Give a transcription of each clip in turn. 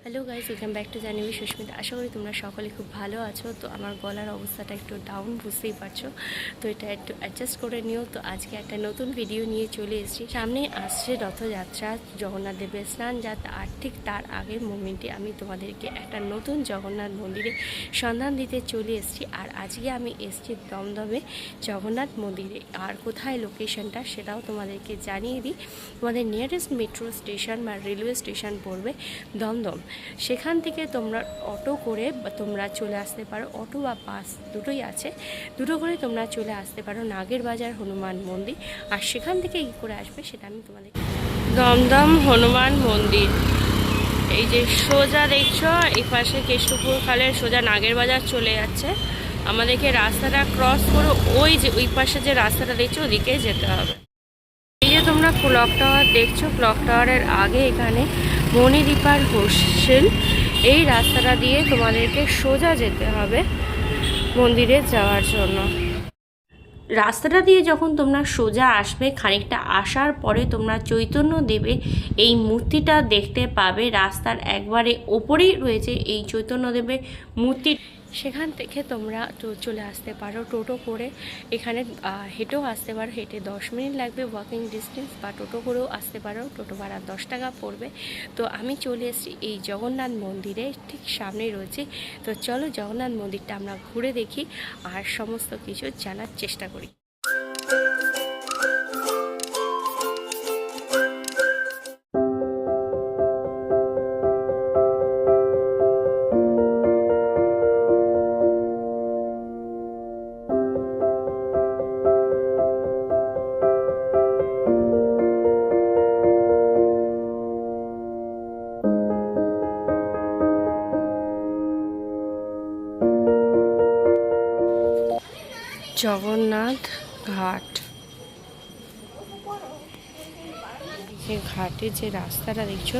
Hello guys, welcome back to Janibi Susmita. আশা করি তোমরা সকলে খুব ভালো আছো। তো আমার গলার অবস্থাটা একটু ডাউন, বুঝতেই পারছো, তো এটা একটু অ্যাডজাস্ট করে নিও। তো আজকে একটা নতুন ভিডিও নিয়ে চলে এসেছি। সামনে আসছে রথযাত্রা, জগন্নাথ দেবের স্নান যাত্রা, আর ঠিক তার আগের মোমেন্টে আমি তোমাদেরকে একটা নতুন জগন্নাথ মন্দিরে সন্ধান দিতে চলে এসেছি। আর আজকে আমি এসেছি দমদমে জগন্নাথ মন্দিরে। আর কোথায় লোকেশনটা সেটাও তোমাদেরকে জানিয়ে দিই। তোমাদের নিয়ারেস্ট মেট্রো স্টেশন বা রেলওয়ে স্টেশন পড়বে দমদম। সেখান থেকে তোমরা অটো করে তোমরা চলে আসতে পারো, অটো বা বাস দুটোই আছে, দুটো করে তোমরা চলে আসতে পারো নাগের বাজার হনুমান মন্দির। আর সেখান থেকে কী করে আসবে সেটা আমি তোমাদের দমদম হনুমান মন্দির, এই যে সোজা দেখছো, এই পাশে কেষ্টপুর খালের সোজা নাগের বাজার চলে যাচ্ছে। আমাদেরকে রাস্তাটা ক্রস করে ওই যে ওই পাশে যে রাস্তাটা দেখছো ওদিকে যেতে হবে। এই যে তোমরা ক্লক টাওয়ার দেখছো, ক্লক টাওয়ারের আগে এখানে মণিদীপার হোস্টেল। এই রাস্তাটা দিয়ে তোমাদেরকে সোজা যেতে হবে মন্দিরে যাওয়ার জন্য। রাস্তাটা দিয়ে যখন তোমরা সোজা আসবে, খানিকটা আসার পরে তোমরা চৈতন্য দেবে এই মূর্তিটা দেখতে পাবে। রাস্তার একবারে ওপরেই রয়েছে এই চৈতন্য দেবের মূর্তি। সেখান থেকে তোমরা চলে আসতে পারো টোটো করে, এখানে হেঁটেও আসতে পারো, হেঁটে 10 মিনিট লাগবে ওয়াকিং ডিস্টেন্স, বা টোটো করেও আসতে পারো, টোটো ভাড়া 10 টাকা পড়বে। তো আমি চলে এসেছি এই জগন্নাথ মন্দিরে, ঠিক সামনেই রয়েছে। তো চলো জগন্নাথ মন্দিরটা আমরা ঘুরে দেখি আর সমস্ত কিছু জানার চেষ্টা করি। জগন্নাথ ঘাট, যে ঘাটে যে রাস্তাটা দেখছো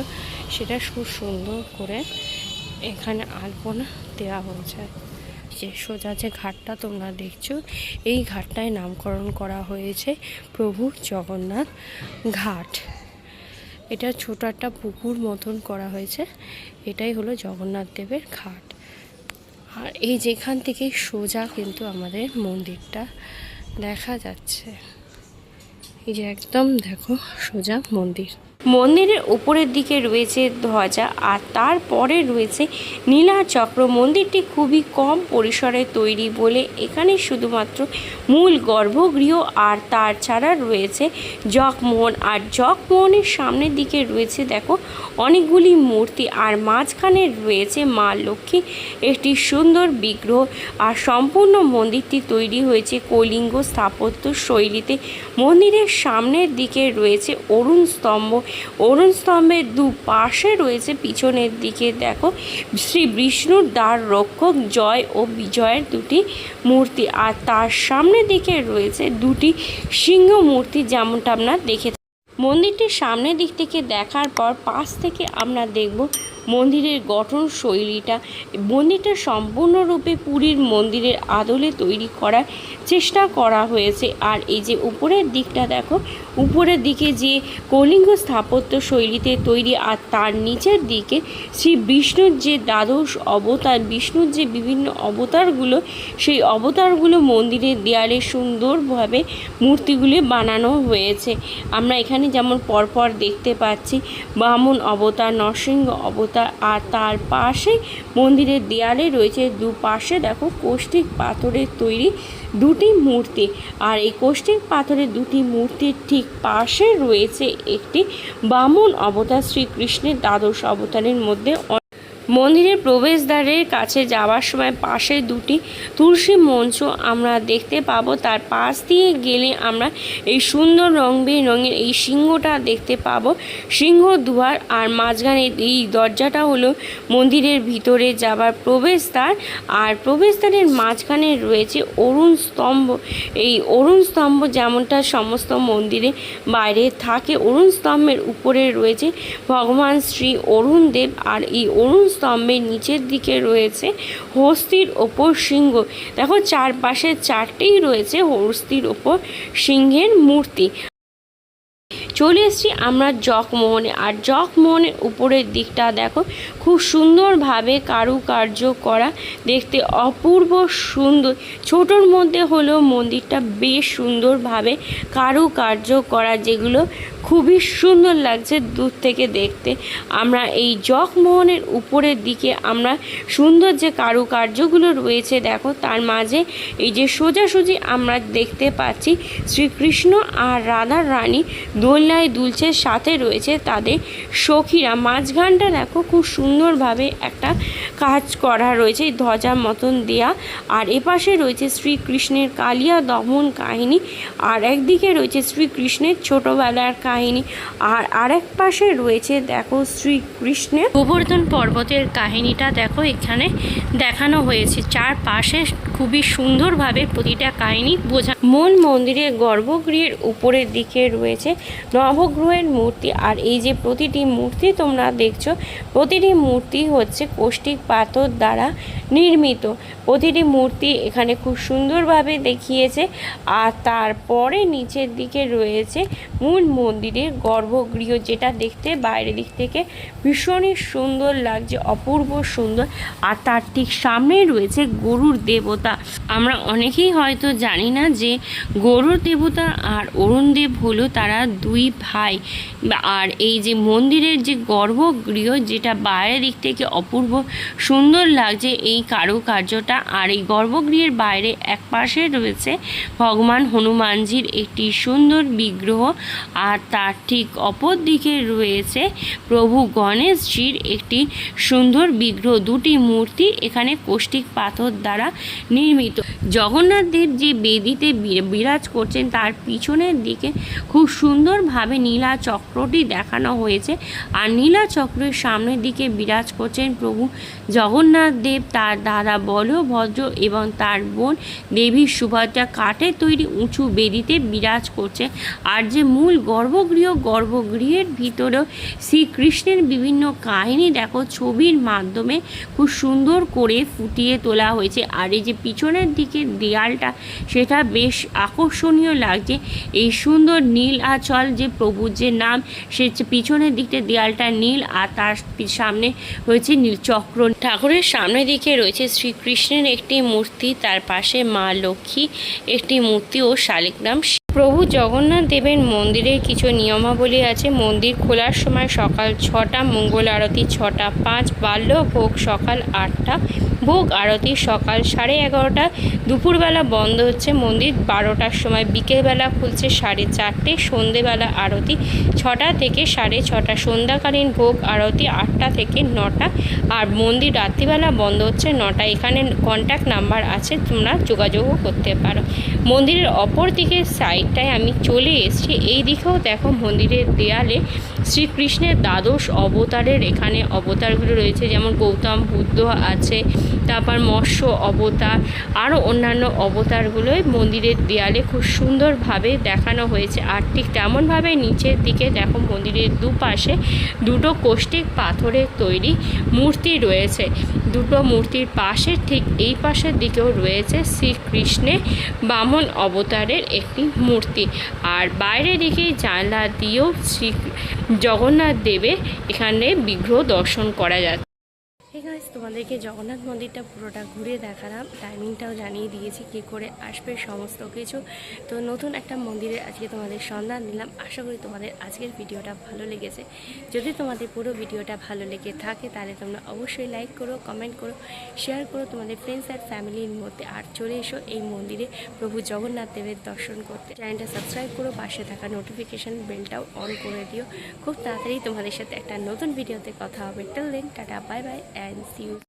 সেটা খুব সুন্দর করে এখানে আলপনা দেওয়া হয়েছে। যে সোজা যে ঘাটটা তোমরা দেখছো, এই ঘাটটায় নামকরণ করা হয়েছে প্রভু জগন্নাথ ঘাট। এটা ছোট একটা পুকুর মতন করা হয়েছে, এটাই হলো জগন্নাথ দেবের ঘাট। আর এই যেখান থেকে সোজা কিন্তু আমাদের মন্দিরটা দেখা যাচ্ছে, এই যে একদম দেখো সোজা মন্দির। মন্দিরের উপরের দিকে রয়েছে ধ্বজা, আর তারপরে রয়েছে নীলাচক্র। মন্দিরটি খুবই কম পরিসরে তৈরি বলে এখানে শুধুমাত্র মূল গর্ভগৃহ আর তার ছাড়া রয়েছে জগমোহন। আর জগমোহনের সামনের দিকে রয়েছে দেখো অনেকগুলি মূর্তি, আর মাঝখানে রয়েছে মা লক্ষ্মী একটি সুন্দর বিগ্রহ। আর সম্পূর্ণ মন্দিরটি তৈরি হয়েছে কলিঙ্গ স্থাপত্য শৈলীতে। মন্দিরের সামনের দিকে রয়েছে অরুণ স্তম্ভ, অরুণ স্তম্ভের দুপাশে রয়েছে পিছনের দিকে দেখো শ্রী বিষ্ণুর দ্বার রক্ষক জয় ও বিজয়ের দুটি মূর্তি। আর তার সামনের দিকে রয়েছে দুটি সিংহ মূর্তি, যেমনটা আমরা দেখে। মন্দিরটির সামনের দিক থেকে দেখার পর পাশ থেকে আমরা দেখব মন্দিরের গঠন শৈলীটা। মন্দিরটা সম্পূর্ণরূপে পুরীর মন্দিরের আদলে তৈরি করার চেষ্টা করা হয়েছে। আর এই যে উপরের দিকটা দেখো, উপরের দিকে যে কলিঙ্গ স্থাপত্য শৈলীতে তৈরি, আর তার নিচের দিকে শ্রী বিষ্ণুর যে দ্বাদশ অবতার, বিষ্ণুর যে বিভিন্ন অবতারগুলো, সেই অবতারগুলো মন্দিরের দেয়ালে সুন্দরভাবে মূর্তিগুলি বানানো হয়েছে। আমরা এখানে যেমন পরপর দেখতে পাচ্ছি বামন অবতার, নরসিংহ অবতার, আর তার পাশে মন্দিরের দেয়ালে রয়েছে দুপাশে দেখো কৌষ্টিক পাথরের তৈরি দুটি মূর্তি। আর এই কৌষ্টিক পাথরের দুটি মূর্তির ঠিক পাশে রয়েছে একটি বামন অবতার, শ্রীকৃষ্ণের দ্বাদশ অবতারের মধ্যে। মন্দিরের প্রবেশদ্বারের কাছে যাওয়ার সময় পাশে দুটি তুলসী মঞ্চ আমরা দেখতে পাবো। তার পাশ দিয়ে গেলে আমরা এই সুন্দর রং বেরঙের এই সিংহটা দেখতে পাবো, সিংহ দুয়ার। আর মাঝখানে এই দরজাটা হলো মন্দিরের ভিতরে যাবার প্রবেশদ্বার। আর প্রবেশদ্বারের মাঝখানে রয়েছে অরুণ স্তম্ভ। এই অরুণ স্তম্ভ যেমনটা সমস্ত মন্দিরে বাইরে থাকে, অরুণ স্তম্ভের উপরে রয়েছে ভগবান শ্রী অরুণ দেব। আর এই অরুণ স্তম্ভের নিচের দিকে রয়েছে হস্তির ওপর সিংহ। দেখো চারপাশে চারটেই রয়েছে হস্তির ওপর সিংহের মূর্তি। চলে এসেছি আমরা জগমোহনে। আর জগমোহনের উপরের দিকটা দেখো খুব সুন্দরভাবে কারুকার্য করা, দেখতে অপূর্ব সুন্দর। ছোটোর মধ্যে হলেও মন্দিরটা বেশ সুন্দরভাবে কারুকার্য করা, যেগুলো খুবই সুন্দর লাগছে দূর থেকে দেখতে। আমরা এই জগমোহনের উপরের দিকে আমরা সুন্দর যে কারুকার্যগুলো রয়েছে দেখো, তার মাঝে এই যে সোজাসুজি আমরা দেখতে পাচ্ছি শ্রীকৃষ্ণ আর রাধা রানী দোলনায় দুলছে, সাথে রয়েছে তাদের সখীরা। মাঝখানটা দেখো খুব সুন্দরভাবে একটা কাজ করা রয়েছে ধ্বজার মতন দেয়া। আর এপাশে রয়েছে শ্রীকৃষ্ণের কালিয়া দমন কাহিনী, আর একদিকে রয়েছে শ্রীকৃষ্ণের ছোটোবেলার কাহিনী, আর আরেক পাশে রয়েছে দেখো শ্রীকৃষ্ণের গোবর্ধন পর্বতের কাহিনীটা দেখো এখানে দেখানো হয়েছে। চারপাশে খুবই সুন্দরভাবে প্রতিটা কাহিনী বোঝা। মূল মন্দিরের গর্ভগৃহের উপরের দিকে রয়েছে নবগ্রহের মূর্তি। আর এই যে প্রতিটি মূর্তি তোমরা দেখছো, প্রতিটি মূর্তি হচ্ছে কৌষ্টিক পাথর দ্বারা নির্মিত। প্রতিটি মূর্তি এখানে খুব সুন্দরভাবে দেখিয়েছে। আর তারপরে নিচের দিকে রয়েছে মূল মন্দিরের গর্ভগৃহ, যেটা দেখতে বাইরের দিক থেকে ভীষণই সুন্দর লাগছে, অপূর্ব সুন্দর। আর তার ঠিক সামনেই রয়েছে গরুর দেবতা। আমরা অনেকেই হয়তো জানি না যে গরুর দেবতা আর অরুণদেব হলো তারা দুই ভাই। আর এই যে মন্দিরের যে গর্ভগৃহ, যেটা বাইরের দিক থেকে অপূর্ব সুন্দর লাগছে এই কারুকার্যটা। আর এই গর্ভগৃহের বাইরে এক পাশে রয়েছে ভগবান হনুমানজির একটি সুন্দর বিগ্রহ, আর তার ঠিক অপর দিকে রয়েছে প্রভু গণেশজির একটি সুন্দর বিগ্রহ। দুটি মূর্তি এখানে কৌষ্টিক পাথর দ্বারা নির্মিত। জগন্নাথ দেব যে বেদিতে বিরাজ করছেন, তার পিছনের দিকে খুব সুন্দরভাবে নীলা চক্রটি দেখানো হয়েছে। আর নীলা চক্রের সামনের দিকে বিরাজ করছেন প্রভু জগন্নাথ দেব, তার দাদা বলভদ্র এবং তার বোন দেবী সুভদ্রা কাঠের তৈরি উঁচু বেদিতে বিরাজ করছে। আর যে মূল গর্ভগৃহের ভিতরেও শ্রীকৃষ্ণের বিভিন্ন কাহিনী দেখো ছবির মাধ্যমে খুব সুন্দর করে ফুটিয়ে তোলা হয়েছে। আর এই যে পিছনের দিকে দেয়ালটা, সেটা বেশ আকর্ষণীয় লাগছে। এই সুন্দর নীল আচল যে প্রভুর যে নাম, সে পিছনের দিকে দেয়ালটা নীল, আর তার সামনে রয়েছে নীল চক্র। ঠাকুরের সামনের দিকে রয়েছে শ্রীকৃষ্ণের একটি মূর্তি, তার পাশে মা লক্ষ্মী একটি মূর্তি ও শালিগ্রাম। প্রভু জগন্নাথ দেবের মন্দিরে কিছু নিয়মাবলী আছে। মন্দির খোলার সময় সকাল 6টা, মঙ্গল আরতি 6:05, বাল্য ভোগ সকাল 8টা, ভোগ আরতি সকাল 11:30, দুপুরবেলা বন্ধ হচ্ছে মন্দির 12টার সময়, বিকেলবেলা খুলছে 4:30, সন্ধেবেলা আরতি 6টা থেকে 6:30, সন্ধ্যাকালীন ভোগ আরতি 8টা থেকে 9টা, আর মন্দির রাত্রিবেলা বন্ধ হচ্ছে 9টা। এখানে কন্ট্যাক্ট নাম্বার আছে, তোমরা যোগাযোগও করতে পারো। মন্দিরের অপর দিকের সাইডটায় আমি চলে এসেছি। এই দিকেও দেখো মন্দিরের দেয়ালে শ্রীকৃষ্ণের দ্বাদশ অবতারের এখানে অবতারগুলো রয়েছে, যেমন গৌতম বুদ্ধ আছে, তারপর মৎস্য অবতার, আরও অন্যান্য অবতারগুলোই মন্দিরের দেয়ালে খুব সুন্দরভাবে দেখানো হয়েছে। আর ঠিক তেমনভাবে নিচের দিকে দেখো মন্দিরের দুপাশে দুটো কৌষ্টিক পাথরের তৈরি মূর্তি রয়েছে। দুটো মূর্তির পাশে ঠিক এই পাশের দিকেও রয়েছে শ্রীকৃষ্ণের বামন অবতারের একটি মূর্তি। আর বাইরের দিকে জানলা দিয়েও শ্রী জগন্নাথ দেবের এখানে বিগ্রহ দর্শন করা যাচ্ছে। তোমাদেরকে জগন্নাথ মন্দিরটা পুরোটা ঘুরে দেখালাম, টাইমিংটাও জানিয়ে দিয়েছি কী করে আসবে সমস্ত কিছু। তো নতুন একটা মন্দিরে আজকে তোমাদের সন্ধান দিলাম। আশা করি তোমাদের আজকের ভিডিওটা ভালো লেগেছে। যদি তোমাদের পুরো ভিডিওটা ভালো লেগে থাকে তাহলে তোমরা অবশ্যই লাইক করো, কমেন্ট করো, শেয়ার করো তোমাদের ফ্রেন্ডস আর ফ্যামিলির মধ্যে। আর চলে এসো এই মন্দিরে প্রভু জগন্নাথ দেবের দর্শন করতে। চ্যানেলটা সাবস্ক্রাইব করো, পাশে থাকা নোটিফিকেশান বেলটাও অন করে দিও। খুব তাড়াতাড়ি তোমাদের সাথে একটা নতুন ভিডিওতে কথা হবে। Till then tata, bye bye and see you.